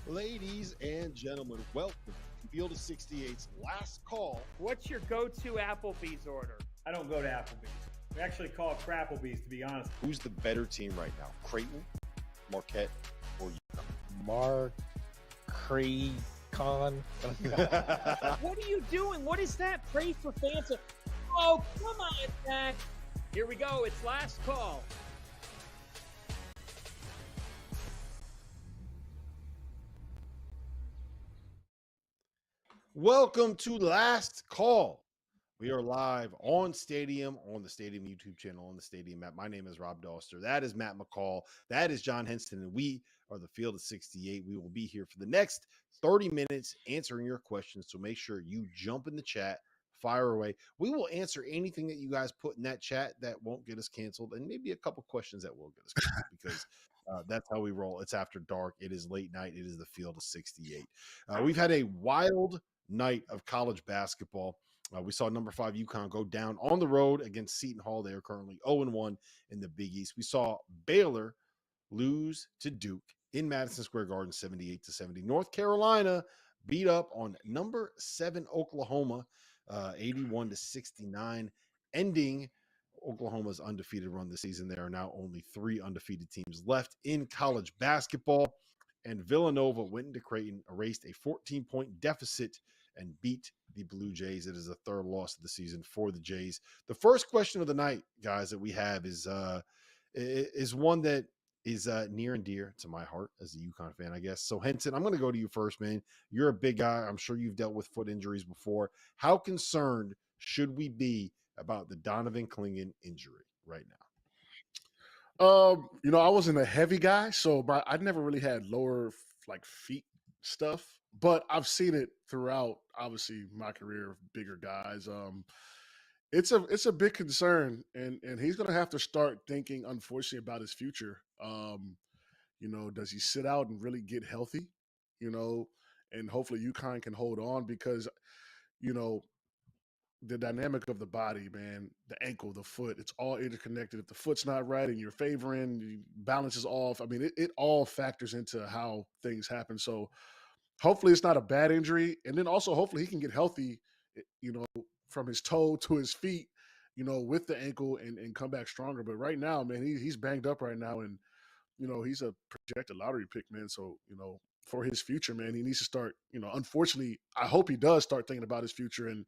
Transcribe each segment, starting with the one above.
Ladies and gentlemen, welcome to Field of 68's last call. What's your go-to Applebee's order? I don't go to Applebee's. We actually call it Crapplebee's, to be honest. Who's the better team right now, Creighton, Marquette, or Con? What are you doing? What is that? Pray for Fanta. Oh, come on, Zach. Here we go. It's last call. Welcome to Last Call. We are live on Stadium, on the Stadium YouTube channel, on the Stadium app. My name is Rob Doster. That is Matt McCall. That is John Henston, and we are the Field of 68. We will be here for the next 30 minutes answering your questions, so make sure you jump in the chat, fire away. We will answer anything that you guys put in that chat that won't get us canceled, and maybe a couple questions that will get us canceled because that's how we roll. It's after dark. It is late night. It is the Field of 68. We've had a wild night of college basketball. We saw number 5 UConn go down on the road against Seton Hall. They are currently 0-1 in the Big East. We saw Baylor lose to Duke in Madison Square Garden 78-70. North Carolina beat up on number 7 Oklahoma 81-69, ending Oklahoma's undefeated run this season. There are now only 3 undefeated teams left in college basketball. And Villanova went into Creighton, erased a 14-point deficit, and beat the Blue Jays. It is the third loss of the season for the Jays. The first question of the night, guys, that we have is one that is near and dear to my heart as a UConn fan, I guess. So, Henson, I'm going to go to you first, man. You're a big guy. I'm sure you've dealt with foot injuries before. How concerned should we be about the Donovan Clingan injury right now? I wasn't a heavy guy, so I never really had lower feet stuff, but I've seen it throughout, obviously, my career of bigger guys. It's a big concern, and he's going to have to start thinking, unfortunately, about his future. Does he sit out and really get healthy? And hopefully UConn can hold on because, the dynamic of the body, man, the ankle, the foot, it's all interconnected. If the foot's not right and you're favoring, balance is off. I mean, it all factors into how things happen. So hopefully it's not a bad injury. And then also hopefully he can get healthy, from his toe to his feet, with the ankle and come back stronger. But right now, man, he's banged up right now. And, he's a projected lottery pick, man. So, for his future, man, he needs to start, unfortunately, I hope he does start thinking about his future and,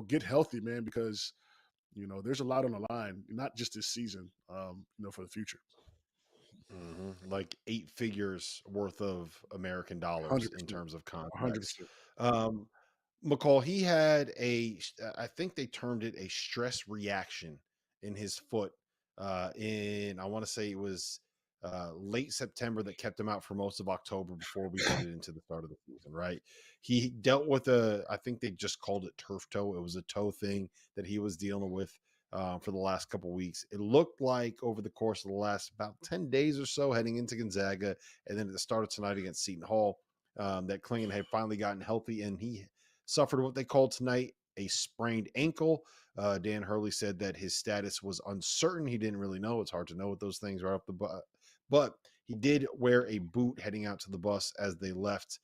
get healthy, man, because, there's a lot on the line, not just this season, for the future. Mm-hmm. Like 8 figures worth of American dollars 100%. in terms of contracts. 100%. McCall, he had I think they termed it a stress reaction in his foot I want to say it was late September that kept him out for most of October before we headed into the start of the season, right? He dealt with I think they just called it turf toe. It was a toe thing that he was dealing with for the last couple of weeks. It looked like over the course of the last about 10 days or so heading into Gonzaga and then at the start of tonight against Seton Hall, that Clingan had finally gotten healthy and he suffered what they called tonight a sprained ankle. Dan Hurley said that his status was uncertain. He didn't really know. It's hard to know what those things are off the butt. But he did wear a boot heading out to the bus as they left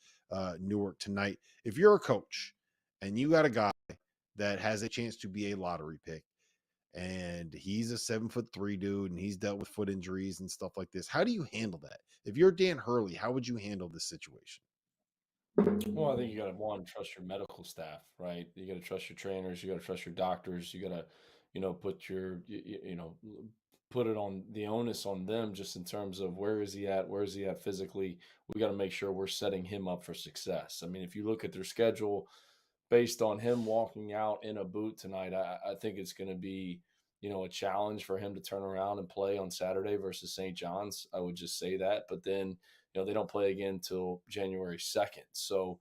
Newark tonight. If you're a coach and you got a guy that has a chance to be a lottery pick and he's a 7'3" dude and he's dealt with foot injuries and stuff like this, how do you handle that? If you're Dan Hurley, how would you handle this situation? Well, I think you got to trust your medical staff, right? You got to trust your trainers. You got to trust your doctors. You got to, put it on the onus on them just in terms of where is he at? Where is he at physically? We got to make sure we're setting him up for success. I mean, if you look at their schedule based on him walking out in a boot tonight, I think it's going to be, a challenge for him to turn around and play on Saturday versus St. John's. I would just say that. But then, they don't play again till January 2nd. So,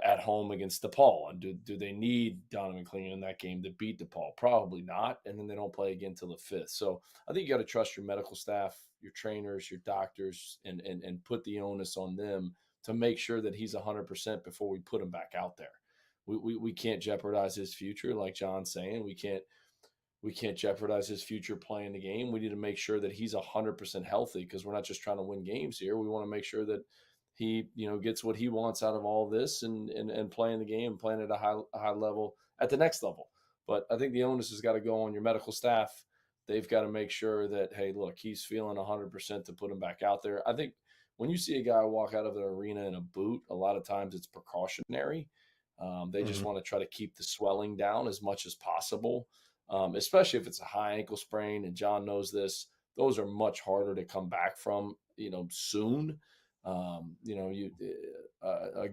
at home against DePaul. And do they need Donovan Clingan in that game to beat DePaul? Probably not. And then they don't play again till the 5th. So I think you got to trust your medical staff, your trainers, your doctors, and put the onus on them to make sure that he's 100% before we put him back out there. We can't jeopardize his future, like John's saying. We can't jeopardize his future playing the game. We need to make sure that he's 100% healthy because we're not just trying to win games here. We want to make sure that he gets what he wants out of all this and playing the game, playing at a high level at the next level. But I think the onus has got to go on your medical staff. They've got to make sure that, hey, look, he's feeling 100% to put him back out there. I think when you see a guy walk out of the arena in a boot, a lot of times it's precautionary. They just Mhm. want to try to keep the swelling down as much as possible, especially if it's a high ankle sprain. And John knows this; those are much harder to come back from, soon. A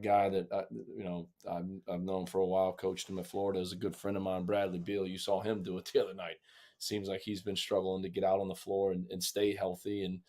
guy that I've known for a while, coached him at Florida, is a good friend of mine, Bradley Beal. You saw him do it the other night. Seems like he's been struggling to get out on the floor and stay healthy. And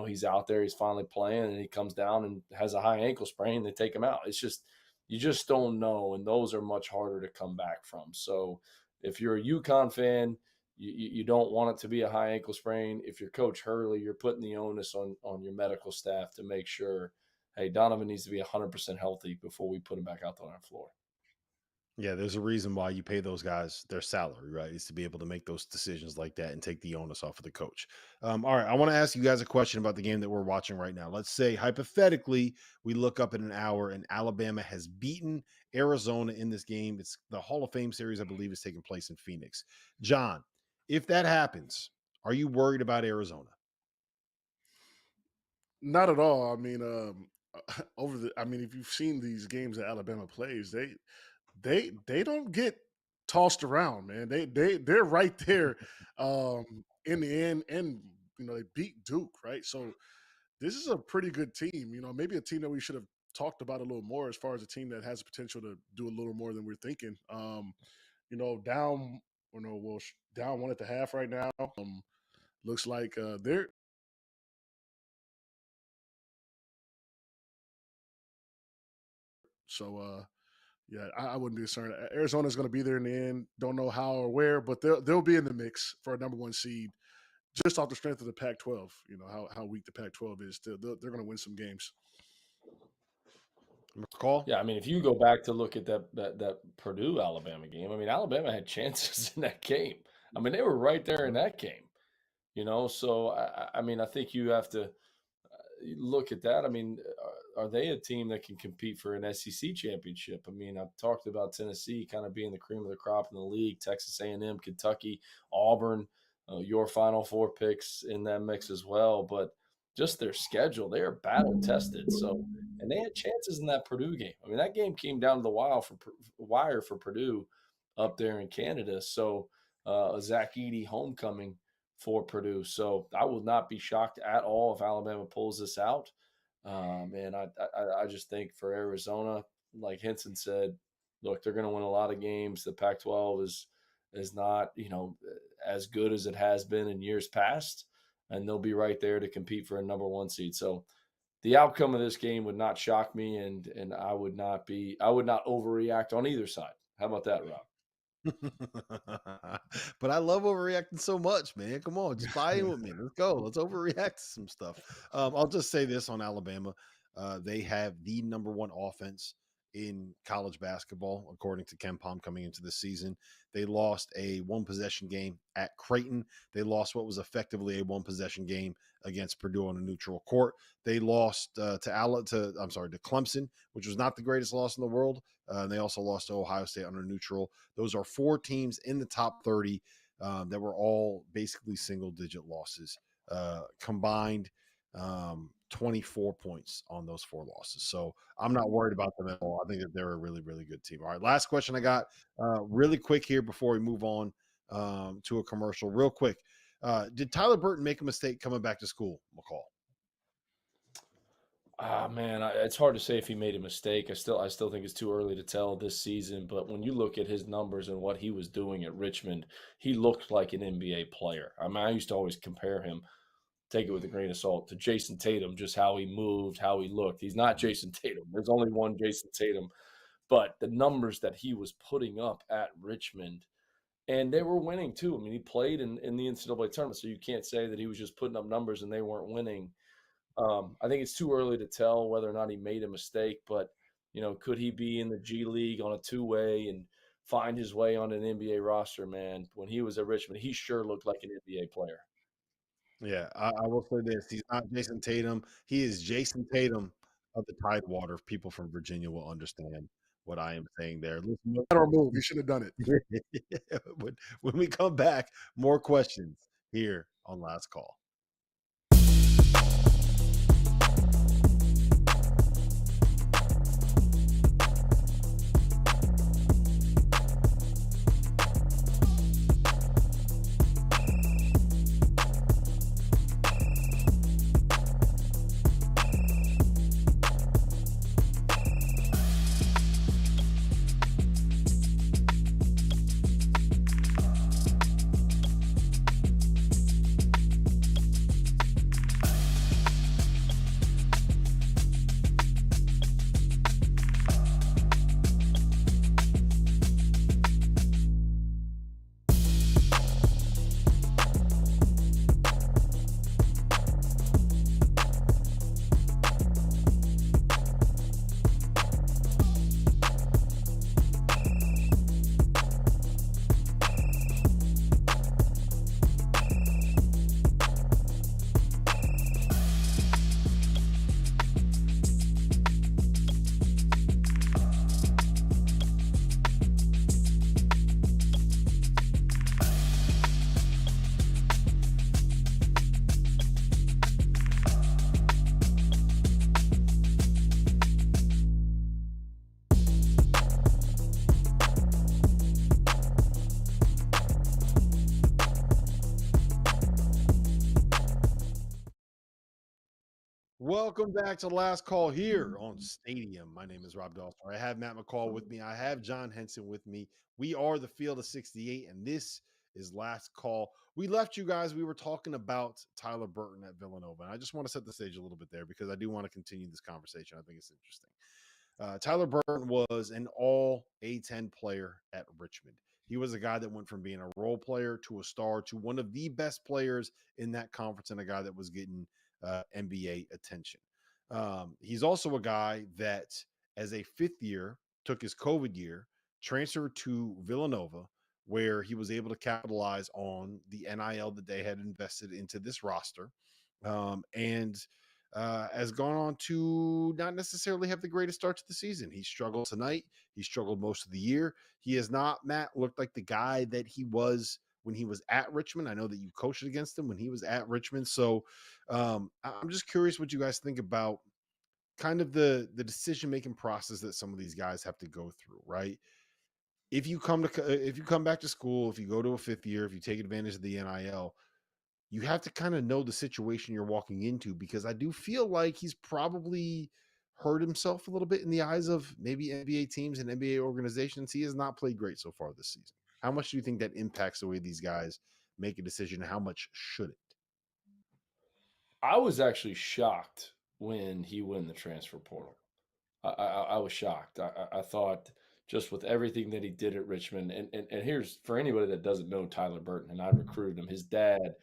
he's out there, he's finally playing, and he comes down and has a high ankle sprain. They take him out. It's just you just don't know, and those are much harder to come back from. So if you're a UConn fan, you don't want it to be a high ankle sprain. If you're Coach Hurley, you're putting the onus on your medical staff to make sure, hey, Donovan needs to be 100% healthy before we put him back out on our floor. Yeah, there's a reason why you pay those guys their salary, right? Is to be able to make those decisions like that and take the onus off of the coach. All right, I want to ask you guys a question about the game that we're watching right now. Let's say hypothetically we look up in an hour and Alabama has beaten Arizona in this game. It's the Hall of Fame series, I believe, is taking place in Phoenix. John, if that happens, are you worried about Arizona? Not at all. I mean, if you've seen these games that Alabama plays, they don't get tossed around, man. They're right there in the end, and they beat Duke, right? So this is a pretty good team. Maybe a team that we should have talked about a little more as far as a team that has the potential to do a little more than we're thinking. Down, down one at the half right now. Looks like they're so. Yeah, I wouldn't be concerned. Arizona's going to be there in the end. Don't know how or where, but they'll be in the mix for a number one seed just off the strength of the Pac-12. You know how weak the Pac-12 is. They're going to win some games. McCall? Yeah, I mean, if you go back to look at that Purdue Alabama game, I mean, Alabama had chances in that game. I mean, they were right there in that game. So I mean, I think you have to look at that. I mean, are they a team that can compete for an SEC championship? I mean, I've talked about Tennessee kind of being the cream of the crop in the league, Texas A&M, Kentucky, Auburn, your Final Four picks in that mix as well. But just their schedule, they are battle tested. So, and they had chances in that Purdue game. I mean, that game came down to the wire for Purdue up there in Canada. So, a Zach Edey homecoming for Purdue. So I will not be shocked at all if Alabama pulls this out. And I just think for Arizona, like Henson said, look, they're going to win a lot of games. The Pac-12 is not as good as it has been in years past, and they'll be right there to compete for a number one seed. So the outcome of this game would not shock me, and I would not overreact on either side. How about that, Rob? But I love overreacting so much, man. Come on, just buy in with me. Let's go. Let's overreact to some stuff. I'll just say this on Alabama. They have the number one offense in college basketball, according to Ken Palm coming into the season. They lost a one possession game at Creighton. They lost what was effectively a one possession game against Purdue on a neutral court. They lost to Clemson, which was not the greatest loss in the world. They also lost to Ohio State under neutral. Those are four teams in the top 30 that were all basically single digit losses, combined 24 points on those four losses. So I'm not worried about them at all. I think that they're a really, really good team. All right, last question I got really quick here before we move on to a commercial. Real quick. Did Tyler Burton make a mistake coming back to school, McCall? Ah, man, it's hard to say if he made a mistake. I still think it's too early to tell this season. But when you look at his numbers and what he was doing at Richmond, he looked like an NBA player. I mean, I used to always compare him, take it with a grain of salt, to Jason Tatum, just how he moved, how he looked. He's not Jason Tatum. There's only one Jason Tatum. But the numbers that he was putting up at Richmond, and they were winning too. I mean, he played in the NCAA tournament, so you can't say that he was just putting up numbers and they weren't winning. I think it's too early to tell whether or not he made a mistake, but could he be in the G League on a two-way and find his way on an NBA roster? Man, when he was at Richmond, he sure looked like an NBA player. Yeah, I will say this. He's not Jason Tatum. He is Jason Tatum of the Tidewater, people from Virginia will understand what I am saying there. Listen, Better move. You should have done it. when we come back, more questions here on Last Call. Welcome back to Last Call here on Stadium. My name is Rob Dawson. I have Matt McCall with me. I have John Henson with me. We are the Field of 68, and this is Last Call. We left you guys. We were talking about Tyler Burton at Villanova, and I just want to set the stage a little bit there because I do want to continue this conversation. I think it's interesting. Tyler Burton was an all A10 player at Richmond. He was a guy that went from being a role player to a star to one of the best players in that conference and a guy that was getting NBA attention. He's also a guy that, as a fifth year, took his COVID year, transferred to Villanova, where he was able to capitalize on the NIL that they had invested into this roster. And has gone on to not necessarily have the greatest start to the season. He struggled tonight. He struggled most of the year. He has not, Matt, looked like the guy that he was when he was at Richmond. I know that you coached against him when he was at Richmond. So I'm just curious what you guys think about kind of the decision-making process that some of these guys have to go through, right? If you come back to school, if you go to a fifth year, if you take advantage of the NIL, you have to kind of know the situation you're walking into, because I do feel like he's probably hurt himself a little bit in the eyes of maybe NBA teams and NBA organizations. He has not played great so far this season. How much do you think that impacts the way these guys make a decision? How much should it? I was actually shocked when he went in the transfer portal. I was shocked. I thought just with everything that he did at Richmond, and here's for anybody that doesn't know Tyler Burton, and I recruited him. His dad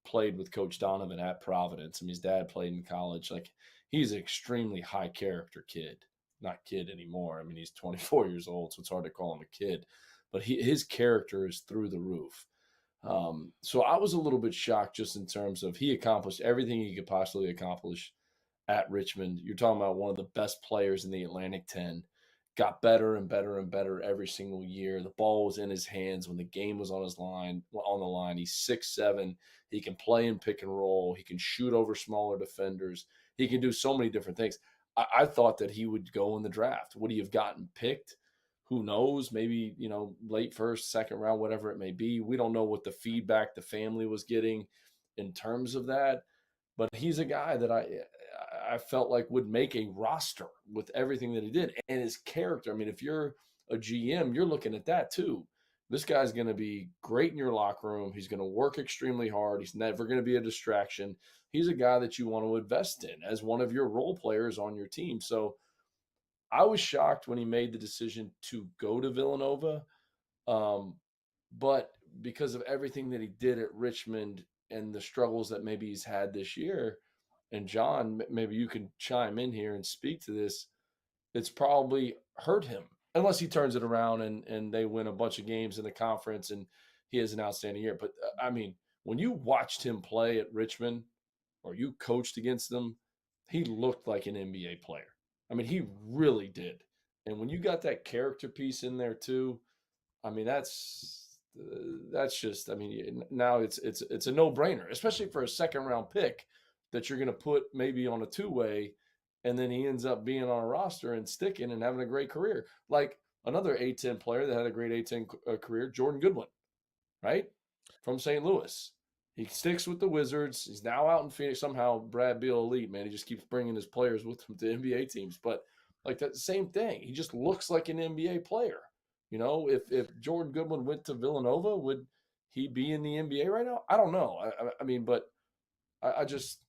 played with Coach Donovan at Providence. I mean, his dad played in college. Like, he's an extremely high character kid. Not kid anymore. I mean, he's 24 years old, so it's hard to call him a kid. But his character is through the roof. So I was a little bit shocked just in terms of he accomplished everything he could possibly accomplish at Richmond. You're talking about one of the best players in the Atlantic 10. Got better and better and better every single year. The ball was in his hands when the game was on the line. He's 6'7". He can play in pick and roll. He can shoot over smaller defenders. He can do so many different things. I thought that he would go in the draft. Would he have gotten picked? Who knows? Maybe, late first, second round, whatever it may be. We don't know what the feedback the family was getting in terms of that. But he's a guy that I felt like would make a roster with everything that he did and his character. I mean, if you're a GM, you're looking at that too. This guy's going to be great in your locker room. He's going to work extremely hard. He's never going to be a distraction. He's a guy that you want to invest in as one of your role players on your team. So I was shocked when he made the decision to go to Villanova. But because of everything that he did at Richmond and the struggles that maybe he's had this year, and John, maybe you can chime in here and speak to this, it's probably hurt him unless he turns it around and they win a bunch of games in the conference and he has an outstanding year. But I mean, when you watched him play at Richmond or you coached against him, he looked like an NBA player. I mean, he really did. And when you got that character piece in there too, I mean, that's just. I mean, now it's a no brainer, especially for a second round pick that you're going to put maybe on a two way, and then he ends up being on a roster and sticking and having a great career. Like another A10 player that had a great A10 career, Jordan Goodwin, right, from St. Louis. He sticks with the Wizards. He's now out in Phoenix. Somehow, Brad Beal elite, man. He just keeps bringing his players with him to NBA teams. But like that same thing, he just looks like an NBA player. You know, if Jordan Goodwin went to Villanova, would he be in the NBA right now? I don't know. I mean, but I just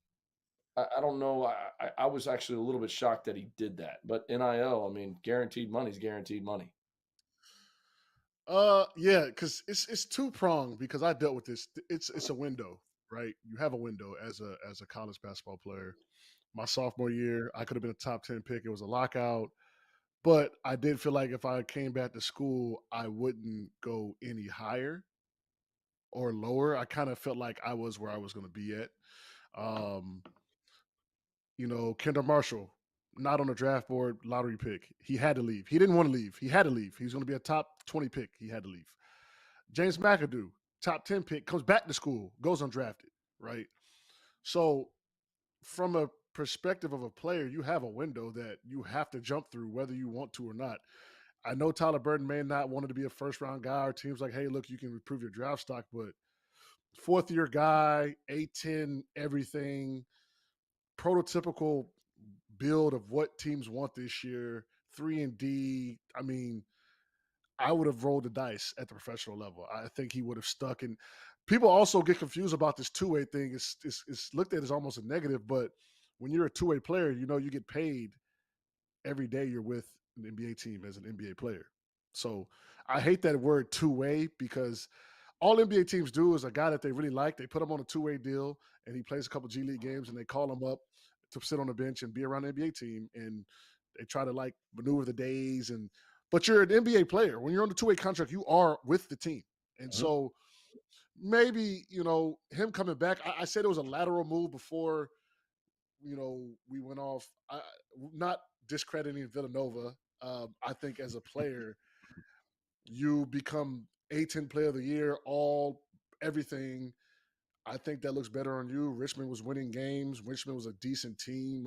I don't know. I was actually a little bit shocked that he did that. But NIL, I mean, guaranteed money is guaranteed money. Yeah, because it's two pronged because I dealt with this. It's a window, right? You have a window as a college basketball player. My sophomore year, I could have been a top 10 pick. It was a lockout. But I did feel like if I came back to school, I wouldn't go any higher or lower. I kind of felt like I was where I was going to be at. Um, Kendall Marshall, not on the draft board, lottery pick. He had to leave. He didn't want to leave. He had to leave. He was going to be a top 20 pick. He had to leave. James McAdoo, top 10 pick, comes back to school, goes undrafted, right? So, from a perspective of a player, you have a window that you have to jump through, whether you want to or not. I know Tyler Burton may not want to be a first round guy, or teams like, hey, look, you can improve your draft stock, but fourth year guy, A10, everything, prototypical build of what teams want this year, 3-and-D. I mean, I would have rolled the dice at the professional level. I think he would have stuck. And people also get confused about this two-way thing. It's looked at as almost a negative, but when you're a two-way player, you get paid every day you're with an NBA team as an NBA player. So I hate that word two-way because all NBA teams do is a guy that they really like, they put him on a two-way deal and he plays a couple G League games and they call him up to sit on the bench and be around the NBA team and they try to like maneuver the days but you're an NBA player. When you're on the two-way contract, you are with the team. And so maybe, him coming back, I said it was a lateral move before, we went off, not discrediting Villanova. I think as a player, you become A10 player of the year, everything. I think that looks better on you. Richmond was winning games. Richmond was a decent team.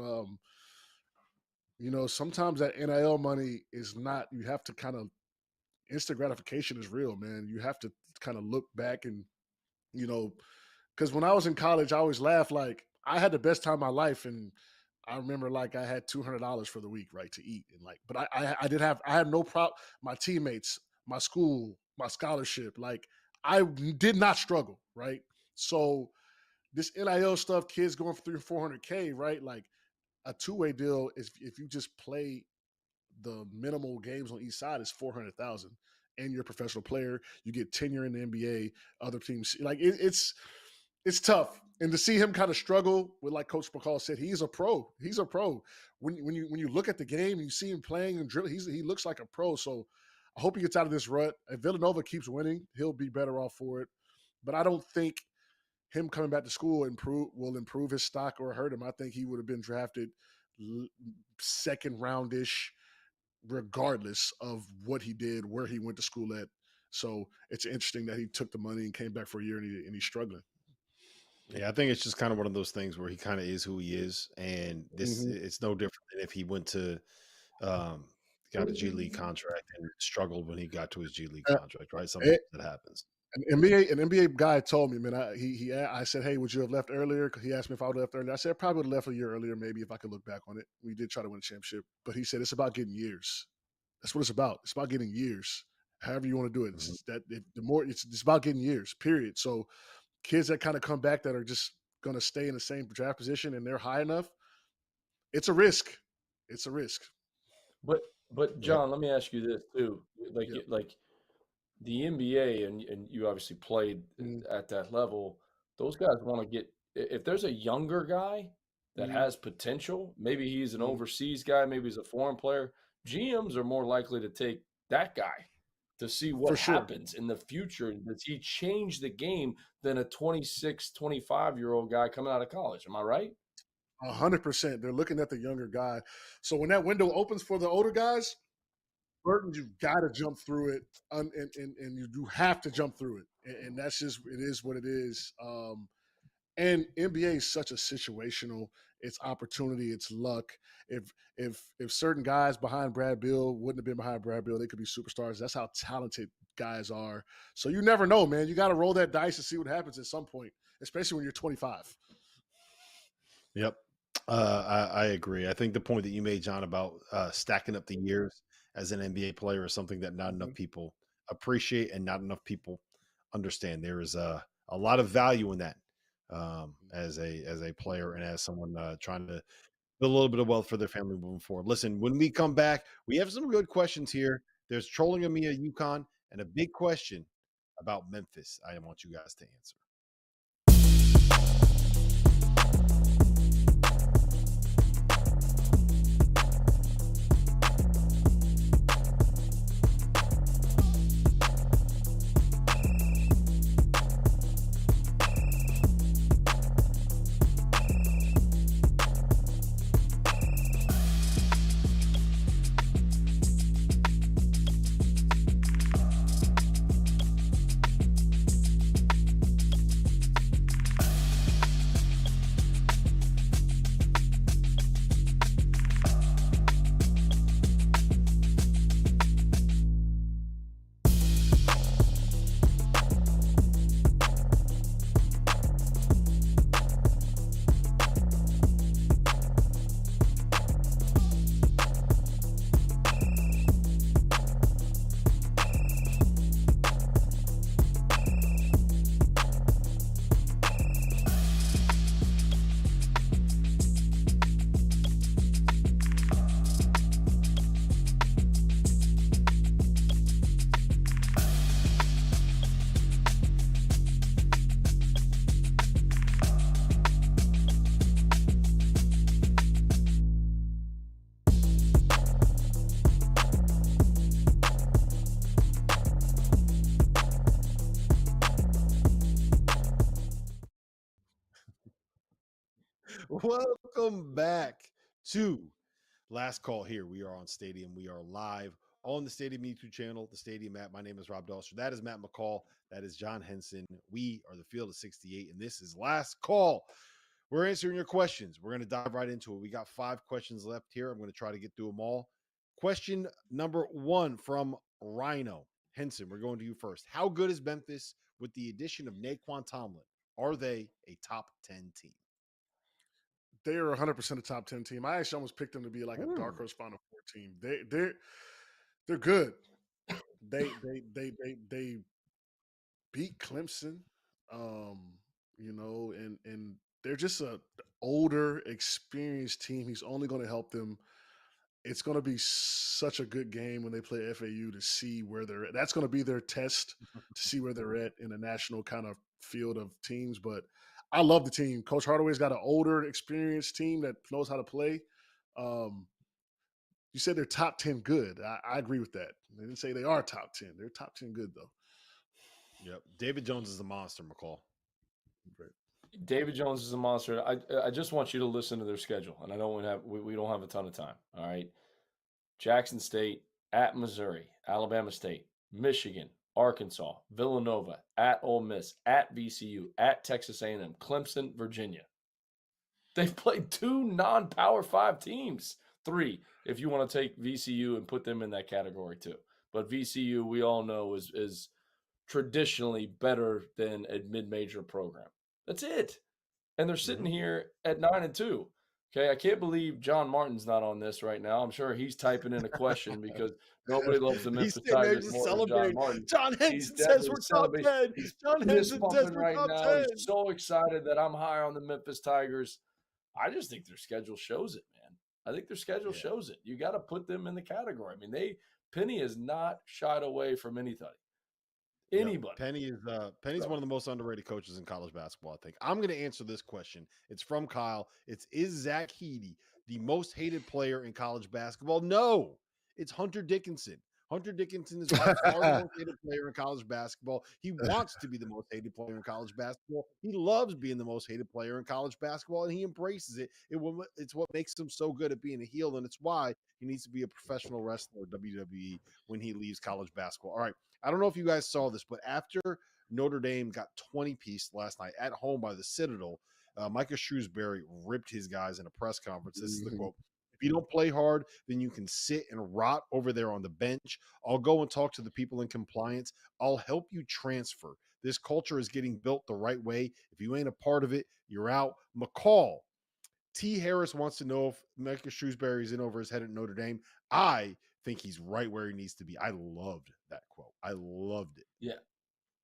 Sometimes that NIL money is not, you have to kind of, instant gratification is real, man. You have to kind of look back and, because when I was in college, I always laugh like I had the best time of my life. And I remember like I had $200 for the week, right, to eat. And like, but I had no problem. My teammates, my school, my scholarship, like I did not struggle, right? So this NIL stuff, kids going for 300-400K, right? Like a two-way deal is if you just play the minimal games on each side is 400,000, and you're a professional player. You get tenure in the NBA. Other teams like it's tough, and to see him kind of struggle with, like Coach McCall said, he's a pro. He's a pro. When you look at the game, and you see him playing and dribbling. He looks like a pro. So I hope he gets out of this rut. If Villanova keeps winning, he'll be better off for it. But I don't think him coming back to school will improve his stock or hurt him. I think he would have been drafted second roundish, regardless of what he did, where he went to school at. So it's interesting that he took the money and came back for a year and he's struggling. Yeah, I think it's just kind of one of those things where he kind of is who he is, and it's no different than if he went to got a G League contract and struggled when he got to his G League contract, right? Something that happens. An NBA guy told me, man. I said, hey, would you have left earlier? Because he asked me if I would have left earlier. I said I probably would have left a year earlier, maybe if I could look back on it. We did try to win a championship, but he said it's about getting years. That's what it's about. It's about getting years. However you want to do it. It's about getting years. Period. So kids that kind of come back that are just going to stay in the same draft position and they're high enough, it's a risk. It's a risk. But John, let me ask you this too. Like the NBA, and you obviously played at that level. Those guys want to get, if there's a younger guy that has potential, maybe he's an overseas guy, maybe he's a foreign player. GMs are more likely to take that guy to see what happens in the future. Does he change the game than a 26, 25-year-old guy coming out of college? Am I right? 100%. They're looking at the younger guy. So when that window opens for the older guys, Burton, you've got to jump through it, and you do have to jump through it, and that's just it is what it is. And NBA is such a situational. It's opportunity. It's luck. If certain guys behind Brad Bill wouldn't have been behind Brad Bill, they could be superstars. That's how talented guys are. So you never know, man. You got to roll that dice and see what happens at some point, especially when you're 25. Yep. I agree. I think the point that you made, John, about stacking up the years as an NBA player is something that not enough people appreciate and not enough people understand. There is a lot of value in that as a player and as someone trying to build a little bit of wealth for their family moving forward. Listen, when we come back, we have some good questions here. There's trolling of me at UConn and a big question about Memphis. I want you guys to answer. Welcome back to Last Call here. We are on Stadium. We are live on the Stadium YouTube channel, the Stadium app. My name is Rob Doster. That is Matt McCall. That is John Henson. We are the Field of 68, and this is Last Call. We're answering your questions. We're going to dive right into it. We got 5 questions left here. I'm going to try to get through them all. Question number 1 from Rhino. Henson, we're going to you first. How good is Memphis with the addition of Naquan Tomlin? Are they a top 10 team? They are 100% a top 10 team. I actually almost picked them to be like a dark horse Final Four team. They're good. They beat Clemson, and they're just a older, experienced team. He's only going to help them. It's going to be such a good game when they play FAU to see where they're at. That's going to be their test to see where they're at in a national kind of field of teams. But I love the team. Coach Hardaway's got an older, experienced team that knows how to play. You said they're top 10 good. I agree with that. They didn't say they are top 10. They're top 10 good, though. Yep. David Jones is the monster, McCall. Right. David Jones is a monster. I just want you to listen to their schedule, and I don't want to have we don't have a ton of time. All right, Jackson State at Missouri, Alabama State, Michigan, Arkansas, Villanova, at Ole Miss, at VCU, at Texas A&M, Clemson, Virginia. They've played 2 non-Power 5 teams, 3 if you want to take VCU and put them in that category too. But VCU, we all know, is traditionally better than a mid-major program. That's it. And they're sitting here at 9-2. Okay, I can't believe John Martin's not on this right now. I'm sure he's typing in a question because nobody loves the Memphis Tigers more than John Martin. John Henson says we're top 10. He's John Henson says we're right top now. 10. He's so excited that I'm higher on the Memphis Tigers. I just think their schedule shows it, man. I think their schedule shows it. You got to put them in the category. I mean, Penny has not shied away from anything. Anybody. Penny's one of the most underrated coaches in college basketball, I think. I'm going to answer this question. It's from Kyle. Is Zach Edey the most hated player in college basketball? No, it's Hunter Dickinson. Hunter Dickinson is by far the most hated player in college basketball. He wants to be the most hated player in college basketball. He loves being the most hated player in college basketball, and he embraces it. It's what makes him so good at being a heel, and it's why he needs to be a professional wrestler or WWE when he leaves college basketball. All right. I don't know if you guys saw this, but after Notre Dame got 20-piece last night at home by the Citadel, Micah Shrewsbury ripped his guys in a press conference. This is the quote. If you don't play hard, then you can sit and rot over there on the bench. I'll go and talk to the people in compliance. I'll help you transfer. This culture is getting built the right way. If you ain't a part of it, you're out. McCall. T. Harris wants to know if Micah Shrewsbury is in over his head at Notre Dame. I think he's right where he needs to be. I loved that quote. I loved it. Yeah.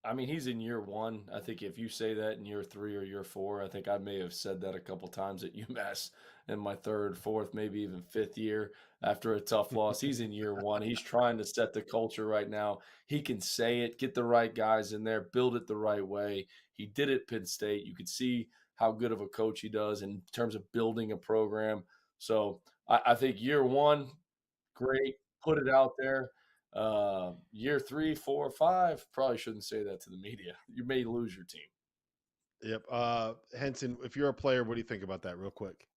I mean, he's in year one. I think if you say that in year 3 or year 4, I think I may have said that a couple times at UMass in my 3rd, 4th, maybe even 5th year after a tough loss. He's in year 1. He's trying to set the culture right now. He can say it, get the right guys in there, build it the right way. He did it at Penn State. You could see how good of a coach he does in terms of building a program. So I think year 1, great, put it out there. Year 3, 4, 5, probably shouldn't say that to the media. You may lose your team. Yep. Henson, if you're a player, what do you think about that, real quick?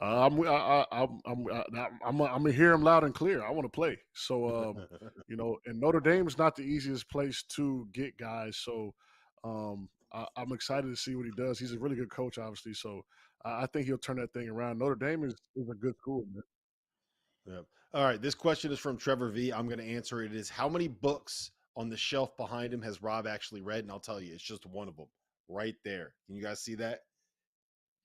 I'm gonna hear him loud and clear. I want to play. So and Notre Dame is not the easiest place to get guys. So I'm excited to see what he does. He's a really good coach, obviously. So I think he'll turn that thing around. Notre Dame is a good school, man. Yep. All right. This question is from Trevor V. I'm going to answer it. It is, how many books on the shelf behind him has Rob actually read? And I'll tell you, it's just one of them right there. Can you guys see that?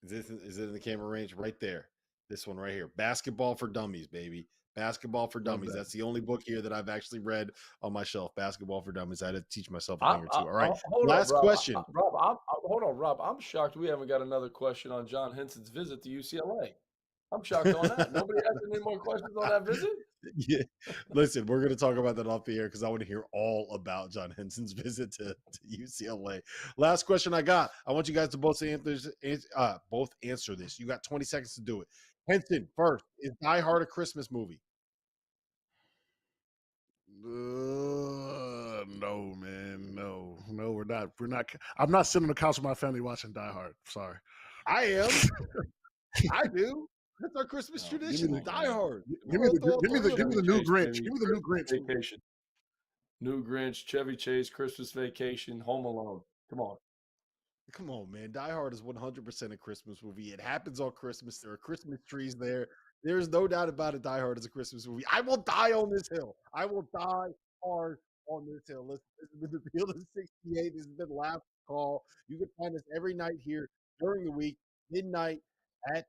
Is it in the camera range? Right there. This one right here. Basketball for Dummies, baby. Basketball for Dummies. That's the only book here that I've actually read on my shelf. Basketball for Dummies. I had to teach myself a thing or two. All right. Last question. Rob, hold on, Rob. I'm shocked we haven't got another question on John Henson's visit to UCLA. I'm shocked on that. Nobody has any more questions on that visit? Yeah. Listen, we're going to talk about that off the air because I want to hear all about John Henson's visit to UCLA. Last question I got. I want you guys to both answer this. You got 20 seconds to do it. Henson, first, is Die Hard a Christmas movie? No, man. No, we're not. I'm not sitting on the couch with my family watching Die Hard. Sorry. I am. I do. That's our Christmas tradition. Die Hard. Give me the new Grinch. Give me the new Grinch. Vacation. New Grinch, Chevy Chase, Christmas Vacation, Home Alone. Come on. Come on, man. Die Hard is 100% a Christmas movie. It happens on Christmas. There are Christmas trees there. There's no doubt about it. Die Hard is a Christmas movie. I will die on this hill. I will die hard on this hill. Listen, this has been the Field of 68. This has been Last Call. You can find us every night here during the week, midnight at